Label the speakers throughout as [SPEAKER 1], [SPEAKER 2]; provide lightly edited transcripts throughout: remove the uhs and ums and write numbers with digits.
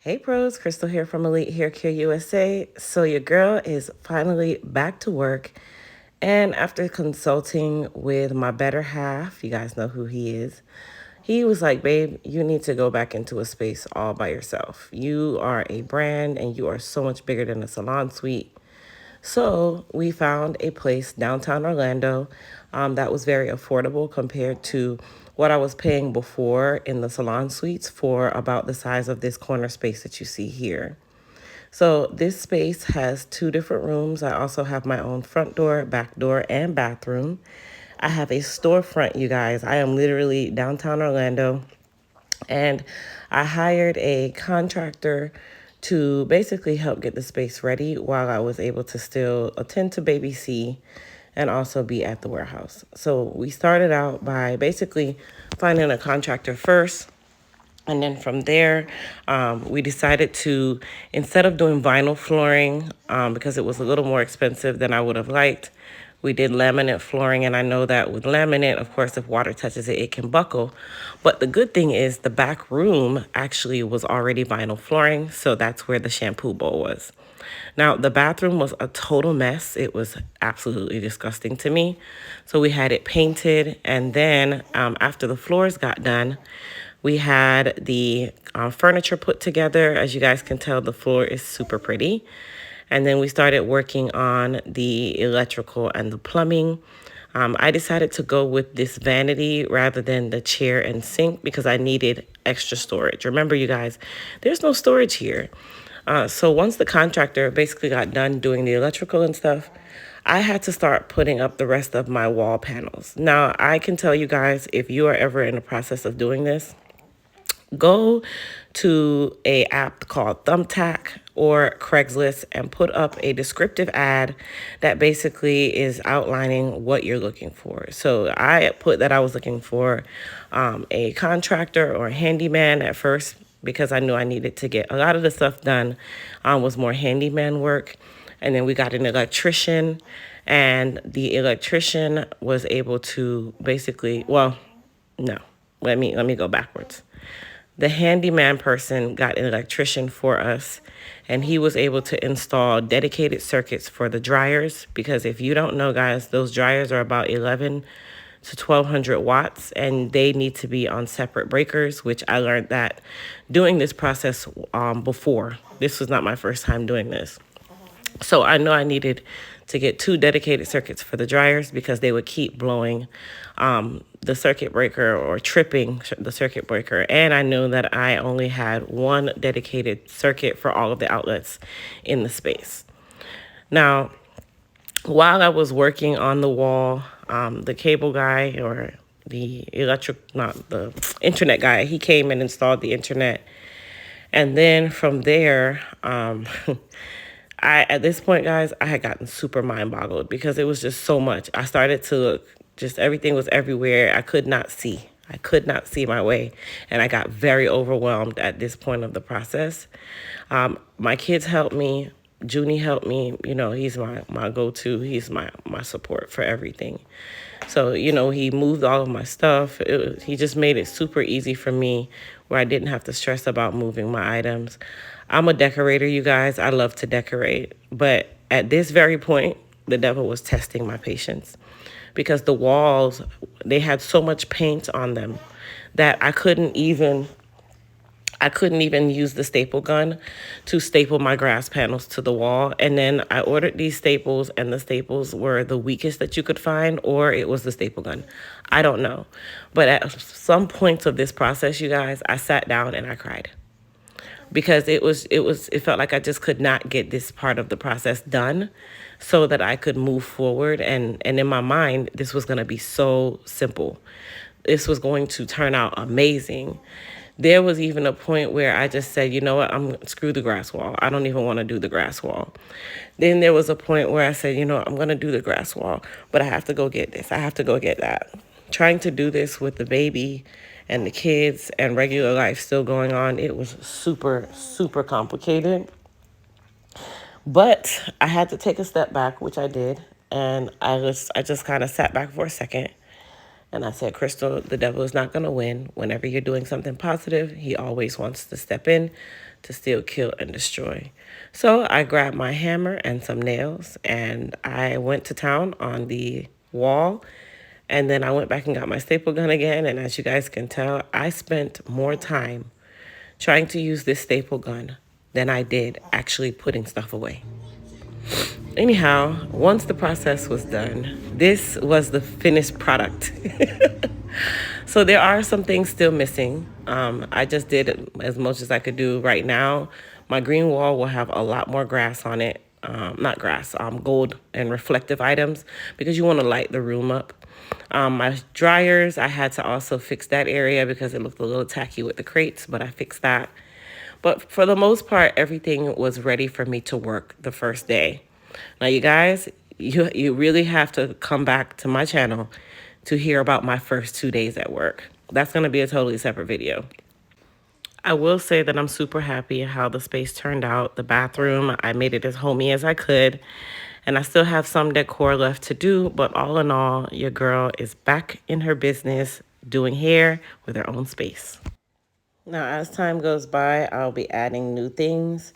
[SPEAKER 1] Hey pros, Crystal here from Elite Hair Care USA. So your girl is finally back to work, and after consulting with my better half, you guys know who he is, he was like, babe, you need to go back into a space all by yourself. You are a brand and you are so much bigger than a salon suite. So we found a place downtown Orlando that was very affordable compared to what I was paying before in the salon suites for about the size of this corner space that you see here. So this space has two different rooms. I also have my own front door, back door, and bathroom. I have a storefront, you guys. I am literally downtown Orlando, and I hired a contractor to basically help get the space ready while I was able to still attend to baby C and also be at the warehouse. So we started out by basically finding a contractor first. And then from there, we decided to, instead of doing vinyl flooring, because it was a little more expensive than I would have liked, we did laminate flooring. And I know that with laminate, of course, if water touches it, it can buckle. But the good thing is the back room actually was already vinyl flooring. So that's where the shampoo bowl was. Now, the bathroom was a total mess. It was absolutely disgusting to me. So we had it painted. And then after the floors got done, we had the furniture put together. As you guys can tell, the floor is super pretty. And then we started working on the electrical and the plumbing. I decided to go with this vanity rather than the chair and sink because I needed extra storage. Remember, you guys, there's no storage here. So once the contractor basically got done doing the electrical and stuff, I had to start putting up the rest of my wall panels. Now, I can tell you guys, if you are ever in the process of doing this, go to a app called Thumbtack or Craigslist and put up a descriptive ad that basically is outlining what you're looking for. So I put that I was looking for a contractor or a handyman at first because I knew I needed to get a lot of the stuff done was more handyman work. And then we got an electrician, and the electrician was able to basically, well, no, let me go backwards. The handyman person got an electrician for us, and he was able to install dedicated circuits for the dryers, because if you don't know, guys, those dryers are about 11 to 1200 watts, and they need to be on separate breakers, which I learned that doing this process before. This was not my first time doing this. So I know I needed to get two dedicated circuits for the dryers because they would keep blowing the circuit breaker or tripping the circuit breaker. And I knew that I only had one dedicated circuit for all of the outlets in the space. Now, while I was working on the wall, the cable guy or not the internet guy, he came and installed the internet. And then from there, at this point, guys, I had gotten super mind boggled because it was just so much. I started to look, just everything was everywhere. I could not see. I could not see my way. And I got very overwhelmed at this point of the process. My kids helped me. Junie helped me. You know, he's my go-to. He's my support for everything. So, you know, he moved all of my stuff. He just made it super easy for me where I didn't have to stress about moving my items. I'm a decorator, you guys. I love to decorate. But at this very point, the devil was testing my patience because the walls, they had so much paint on them that I couldn't even use the staple gun to staple my grass panels to the wall. And then I ordered these staples, and the staples were the weakest that you could find, or it was the staple gun. I don't know. But at some points of this process, you guys, I sat down and I cried because it felt like I just could not get this part of the process done so that I could move forward. And in my mind, this was going to be so simple. This was going to turn out amazing. There was even a point where I just said, you know what, screw the grass wall. I don't even want to do the grass wall. Then there was a point where I said, you know, I'm going to do the grass wall, but I have to go get this. I have to go get that. Trying to do this with the baby and the kids and regular life still going on, it was super, super complicated. But I had to take a step back, which I did. And I just kind of sat back for a second. And I said, Crystal, the devil is not going to win. Whenever you're doing something positive, he always wants to step in to steal, kill, and destroy. So I grabbed my hammer and some nails, and I went to town on the wall. And then I went back and got my staple gun again. And as you guys can tell, I spent more time trying to use this staple gun than I did actually putting stuff away. Anyhow, once the process was done, this was the finished product. So there are some things still missing. I just did as much as I could do right now. My green wall will have a lot more grass on it. Not grass, gold and reflective items, because you want to light the room up. My dryers, I had to also fix that area because it looked a little tacky with the crates, but I fixed that. But for the most part, everything was ready for me to work the first day. Now, you guys, you really have to come back to my channel to hear about my first 2 days at work. That's going to be a totally separate video. I will say that I'm super happy how the space turned out. The bathroom, I made it as homey as I could. And I still have some decor left to do, but all in all, your girl is back in her business doing hair with her own space. Now, as time goes by, I'll be adding new things.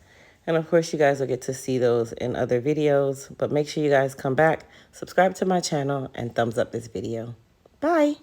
[SPEAKER 1] And of course, you guys will get to see those in other videos. But make sure you guys come back, subscribe to my channel, and thumbs up this video. Bye.